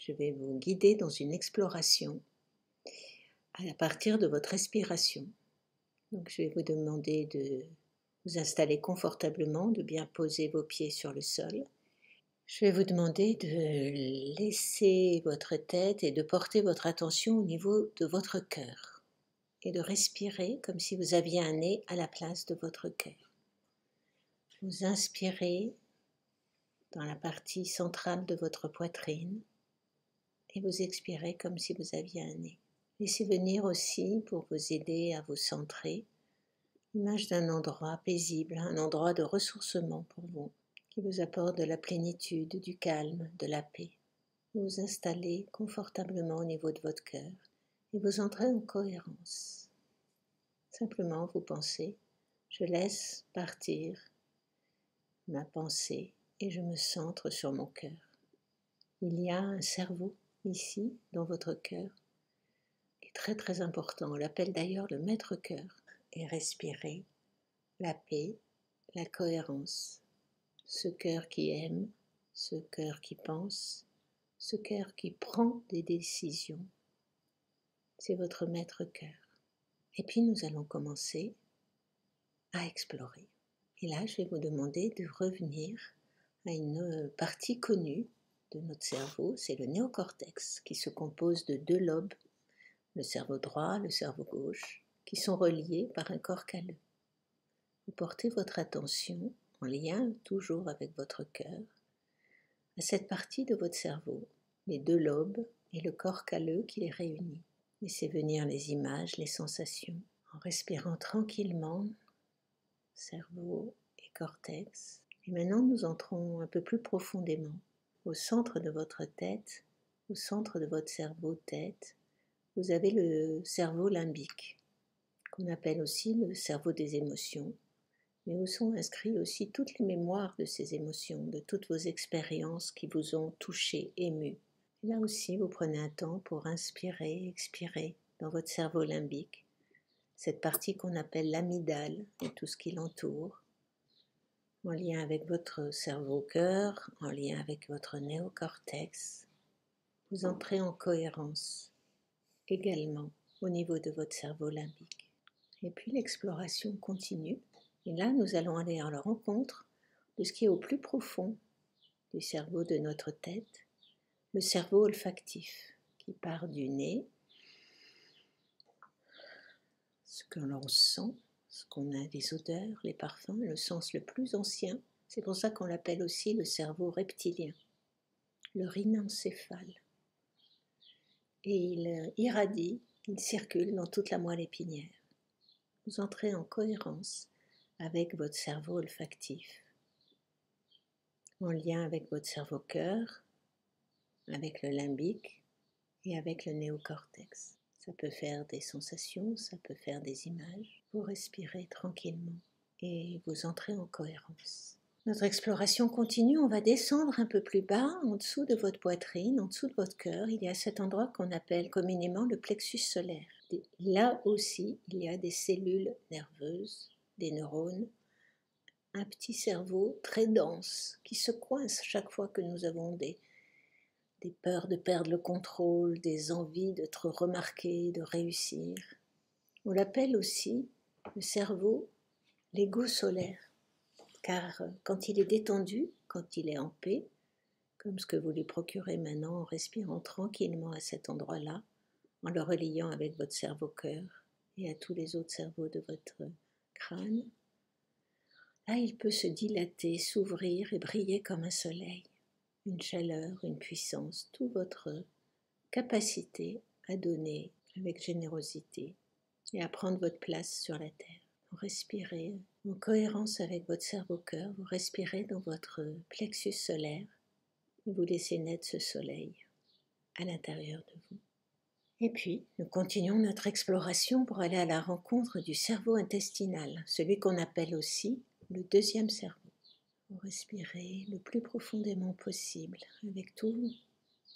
Je vais vous guider dans une exploration à partir de votre respiration. Donc je vais vous demander de vous installer confortablement, de bien poser vos pieds sur le sol. Je vais vous demander de laisser votre tête et de porter votre attention au niveau de votre cœur et de respirer comme si vous aviez un nez à la place de votre cœur. Vous inspirez dans la partie centrale de votre poitrine et vous expirez comme si vous aviez un nez. Laissez venir aussi, pour vous aider à vous centrer, l'image d'un endroit paisible, un endroit de ressourcement pour vous, qui vous apporte de la plénitude, du calme, de la paix. Vous vous installez confortablement au niveau de votre cœur et vous entrez en cohérence. Simplement, vous pensez, je laisse partir ma pensée et je me centre sur mon cœur. Il y a un cerveau ici, dans votre cœur, qui est très très important. On l'appelle d'ailleurs le maître-cœur. Et respirez la paix, la cohérence. Ce cœur qui aime, ce cœur qui pense, ce cœur qui prend des décisions. C'est votre maître-cœur. Et puis nous allons commencer à explorer. Et là, je vais vous demander de revenir à une partie connue de notre cerveau, c'est le néocortex, qui se compose de 2 lobes, le cerveau droit, le cerveau gauche, qui sont reliés par un corps calleux. Vous portez votre attention, en lien toujours avec votre cœur, à cette partie de votre cerveau, les 2 lobes et le corps calleux qui les réunit. Laissez venir les images, les sensations, en respirant tranquillement, cerveau et cortex. Et maintenant, nous entrons un peu plus profondément au centre de votre tête, au centre de votre cerveau-tête. Vous avez le cerveau limbique, qu'on appelle aussi le cerveau des émotions, mais où sont inscrits aussi toutes les mémoires de ces émotions, de toutes vos expériences qui vous ont touché, ému. Et là aussi, vous prenez un temps pour inspirer, expirer dans votre cerveau limbique, cette partie qu'on appelle l'amygdale et tout ce qui l'entoure, en lien avec votre cerveau-cœur, en lien avec votre néocortex. Vous entrez en cohérence également au niveau de votre cerveau limbique. Et puis l'exploration continue. Et là, nous allons aller à la rencontre de ce qui est au plus profond du cerveau de notre tête, le cerveau olfactif, qui part du nez, ce que l'on sent, ce qu'on a des odeurs, les parfums, le sens le plus ancien. C'est pour ça qu'on l'appelle aussi le cerveau reptilien, le rhinencéphale. Et il irradie, il circule dans toute la moelle épinière. Vous entrez en cohérence avec votre cerveau olfactif, en lien avec votre cerveau-cœur, avec le limbique et avec le néocortex. Ça peut faire des sensations, ça peut faire des images. Vous respirez tranquillement et vous entrez en cohérence. Notre exploration continue, on va descendre un peu plus bas, en dessous de votre poitrine, en dessous de votre cœur. Il y a cet endroit qu'on appelle communément le plexus solaire. Là aussi, il y a des cellules nerveuses, des neurones, un petit cerveau très dense qui se coince chaque fois que nous avons des peurs de perdre le contrôle, des envies d'être remarqué, de réussir. On l'appelle aussi le cerveau l'ego solaire, car quand il est détendu, quand il est en paix, comme ce que vous lui procurez maintenant en respirant tranquillement à cet endroit-là, en le reliant avec votre cerveau-cœur et à tous les autres cerveaux de votre crâne, là il peut se dilater, s'ouvrir et briller comme un soleil. Une chaleur, une puissance, toute votre capacité à donner avec générosité et à prendre votre place sur la terre. Vous respirez en cohérence avec votre cerveau-cœur, vous respirez dans votre plexus solaire et vous laissez naître ce soleil à l'intérieur de vous. Et puis, nous continuons notre exploration pour aller à la rencontre du cerveau intestinal, celui qu'on appelle aussi le deuxième cerveau. Vous respirez le plus profondément possible avec toutes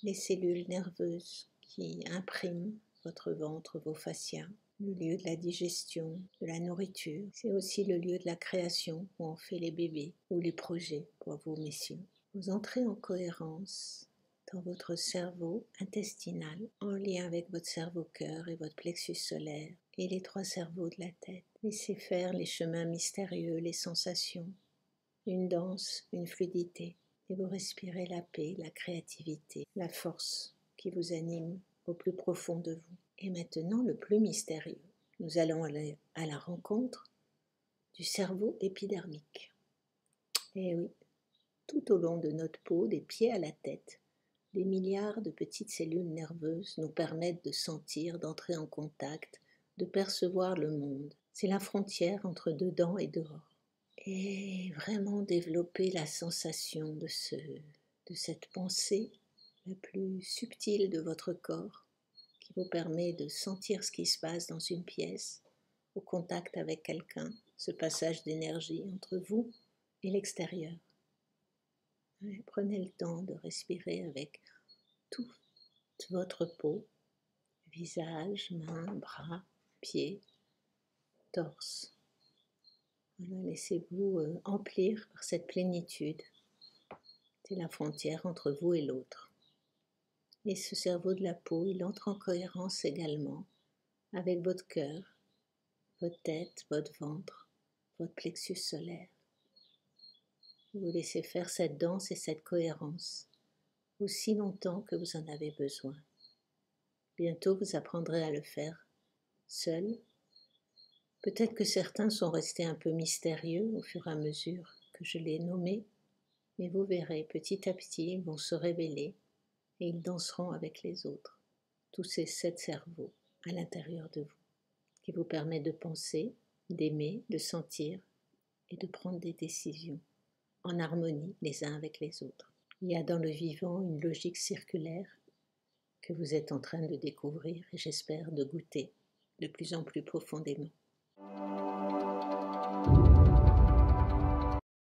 les cellules nerveuses qui impriment votre ventre, vos fascias, le lieu de la digestion, de la nourriture. C'est aussi le lieu de la création où on fait les bébés ou les projets pour vous, messieurs. Vous entrez en cohérence dans votre cerveau intestinal, en lien avec votre cerveau-cœur et votre plexus solaire et les 3 cerveaux de la tête. Laissez faire les chemins mystérieux, les sensations, une danse, une fluidité. Et vous respirez la paix, la créativité, la force qui vous anime au plus profond de vous. Et maintenant, le plus mystérieux. Nous allons aller à la rencontre du cerveau épidermique. Et oui, tout au long de notre peau, des pieds à la tête, des milliards de petites cellules nerveuses nous permettent de sentir, d'entrer en contact, de percevoir le monde. C'est la frontière entre dedans et dehors. Et vraiment développer la sensation de cette pensée la plus subtile de votre corps qui vous permet de sentir ce qui se passe dans une pièce, au contact avec quelqu'un, ce passage d'énergie entre vous et l'extérieur. Prenez le temps de respirer avec toute votre peau, visage, mains, bras, pieds, torse. Voilà, laissez-vous emplir par cette plénitude. C'est la frontière entre vous et l'autre. Et ce cerveau de la peau, il entre en cohérence également avec votre cœur, votre tête, votre ventre, votre plexus solaire. Vous laissez faire cette danse et cette cohérence aussi longtemps que vous en avez besoin. Bientôt, vous apprendrez à le faire seul. Peut-être que certains sont restés un peu mystérieux au fur et à mesure que je les ai nommés, mais vous verrez, petit à petit, ils vont se révéler et ils danseront avec les autres. Tous ces 7 cerveaux à l'intérieur de vous, qui vous permettent de penser, d'aimer, de sentir et de prendre des décisions en harmonie les uns avec les autres. Il y a dans le vivant une logique circulaire que vous êtes en train de découvrir et j'espère de goûter de plus en plus profondément.